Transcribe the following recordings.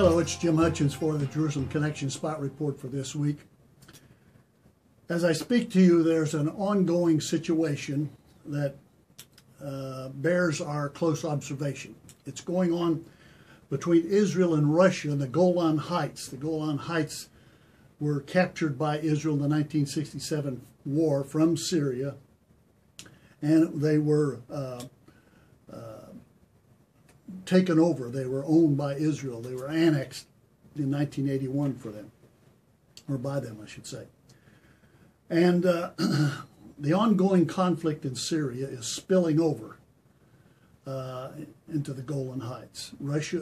Hello, it's Jim Hutchens for the Jerusalem Connection Spot Report for this week. As I speak to you, there's an ongoing situation that bears our close observation. It's going on between Israel and Russia in the Golan Heights. The Golan Heights were captured by Israel in the 1967 war from Syria, and they were taken over. They were owned by Israel. They were annexed in 1981 for them, or by them, I should say. And the ongoing conflict in Syria is spilling over into the Golan Heights. Not Russia,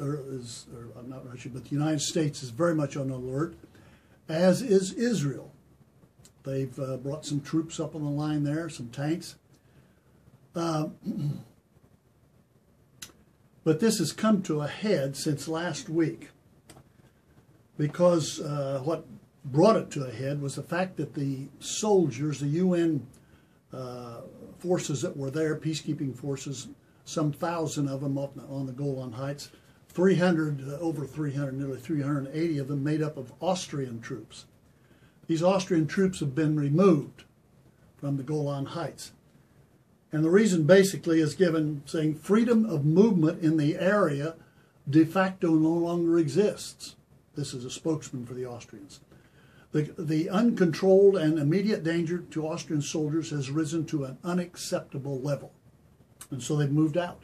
but the United States is very much on alert, as is Israel. They've brought some troops up on the line there, some tanks. But this has come to a head since last week, because what brought it to a head was the fact that the soldiers, the UN forces that were there, peacekeeping forces, some 1,000 of them up on the Golan Heights, over 300, nearly 380 of them made up of Austrian troops. These Austrian troops have been removed from the Golan Heights. And the reason basically is given, saying freedom of movement in the area de facto no longer exists. This is a spokesman for the Austrians. The uncontrolled and immediate danger to Austrian soldiers has risen to an unacceptable level. And so they've moved out.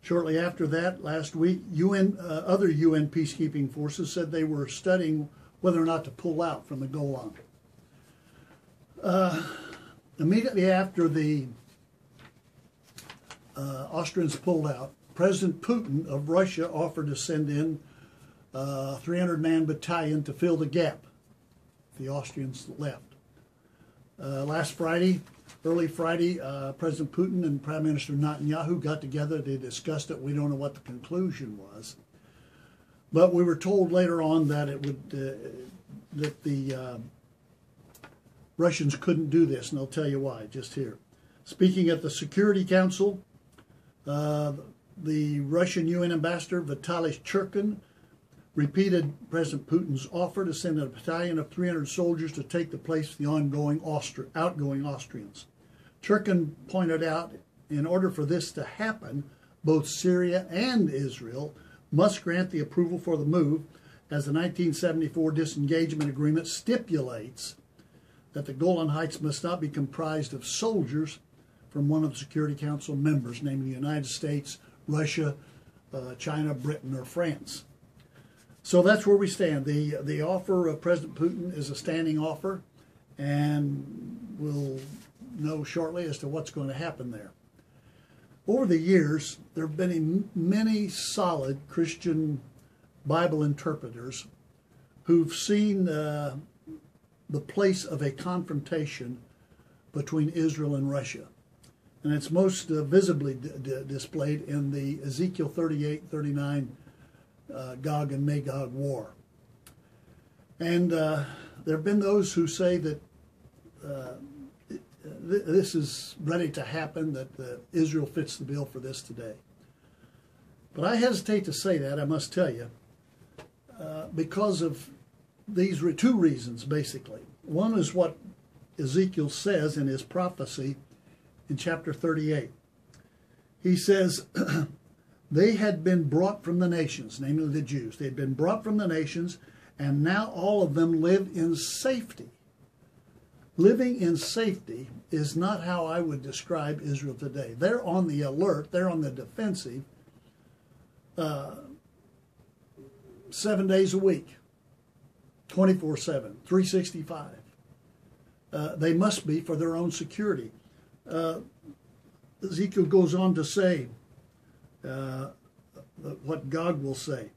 Shortly after that, last week, other UN peacekeeping forces said they were studying whether or not to pull out from the Golan. Immediately after the Austrians pulled out, President Putin of Russia offered to send in a 300-man battalion to fill the gap. The Austrians left. Last Friday, early Friday, President Putin and Prime Minister Netanyahu got together. They discussed it. We don't know what the conclusion was, but we were told later on that that the Russians couldn't do this, and I'll tell you why just here. Speaking at the Security Council, the Russian UN ambassador Vitaly Churkin repeated President Putin's offer to send a battalion of 300 soldiers to take the place of the outgoing Austrians. Churkin pointed out, in order for this to happen, both Syria and Israel must grant the approval for the move, as the 1974 disengagement agreement stipulates that the Golan Heights must not be comprised of soldiers from one of the Security Council members, namely the United States, Russia, China, Britain, or France. So that's where we stand. The offer of President Putin is a standing offer, and we'll know shortly as to what's going to happen there. Over the years, there have been many solid Christian Bible interpreters who've seen the place of a confrontation between Israel and Russia. And it's most visibly displayed in the Ezekiel 38-39 Gog and Magog war. And there have been those who say that this is ready to happen, that Israel fits the bill for this today. But I hesitate to say that, I must tell you, because of these two reasons, basically. One is what Ezekiel says in his prophecy in chapter 38. He says, they had been brought from the nations, namely the Jews. They had been brought from the nations, and now all of them live in safety. Living in safety is not how I would describe Israel today. They're on the alert, they're on the defensive 7 days a week, 24/7, 365. They must be for their own security. Ezekiel goes on to say, what God will say.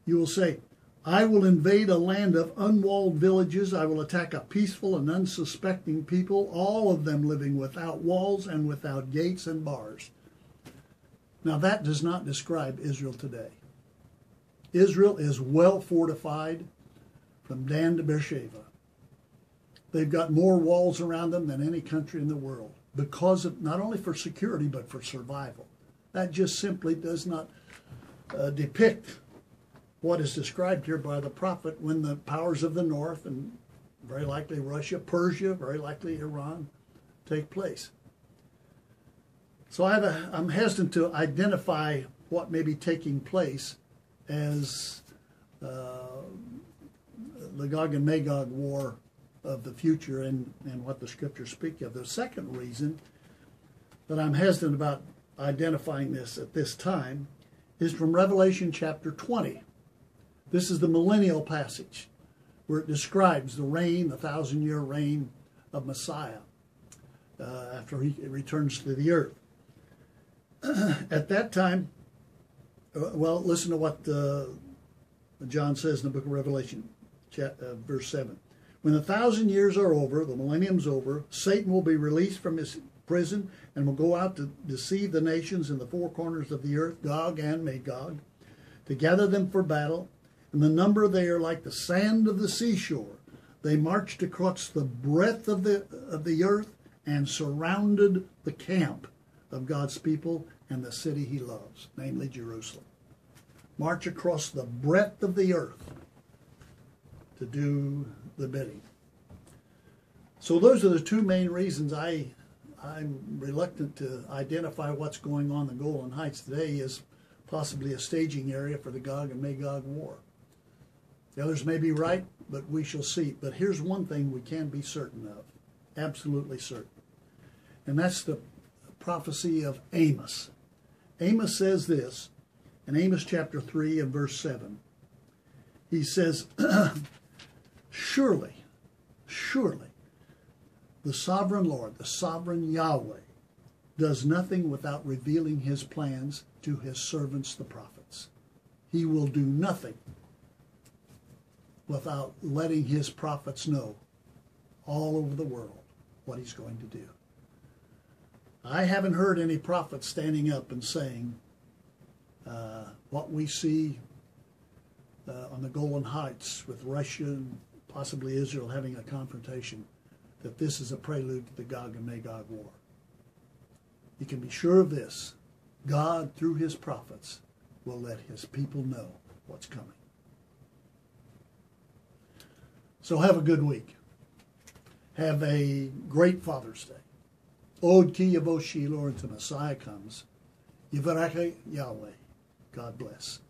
You will say, I will invade a land of unwalled villages. I will attack a peaceful and unsuspecting people, all of them living without walls and without gates and bars. Now that does not describe Israel today. Israel is well fortified from Dan to Beersheba. They've got more walls around them than any country in the world, because of not only for security but for survival. That just simply does not depict what is described here by the prophet when the powers of the north, and very likely Russia, Persia, very likely Iran, take place. So I'm hesitant to identify what may be taking place as the Gog and Magog war of the future and what the scriptures speak of. The second reason that I'm hesitant about identifying this at this time is from Revelation chapter 20. This is the millennial passage where it describes the reign, the 1,000-year reign of Messiah after he returns to the earth. At that time, well, listen to what John says in the book of Revelation, verse 7. When the 1,000 years are over, the millennium's over, Satan will be released from his prison and will go out to deceive the nations in the four corners of the earth, Gog and Magog, to gather them for battle. And the number they are like the sand of the seashore. They marched across the breadth of the earth and surrounded the camp of God's people and the city he loves, namely Jerusalem. March across the breadth of the earth to do the bidding. So those are the two main reasons I'm reluctant to identify what's going on in the Golan Heights today as possibly a staging area for the Gog and Magog war. The others may be right, but we shall see. But here's one thing we can be certain of, absolutely certain. And that's the prophecy of Amos. Amos says this in Amos chapter 3 and verse 7. He says, surely, the sovereign Lord, the sovereign Yahweh, does nothing without revealing his plans to his servants, the prophets. He will do nothing without letting his prophets know all over the world what he's going to do. I haven't heard any prophets standing up and saying what we see on the Golan Heights with Russia and possibly Israel having a confrontation, that this is a prelude to the Gog and Magog war. You can be sure of this. God, through his prophets, will let his people know what's coming. So have a good week. Have a great Father's Day. Od ki yavo Shiloh, until Messiah comes. Yivarech Yahweh. God bless.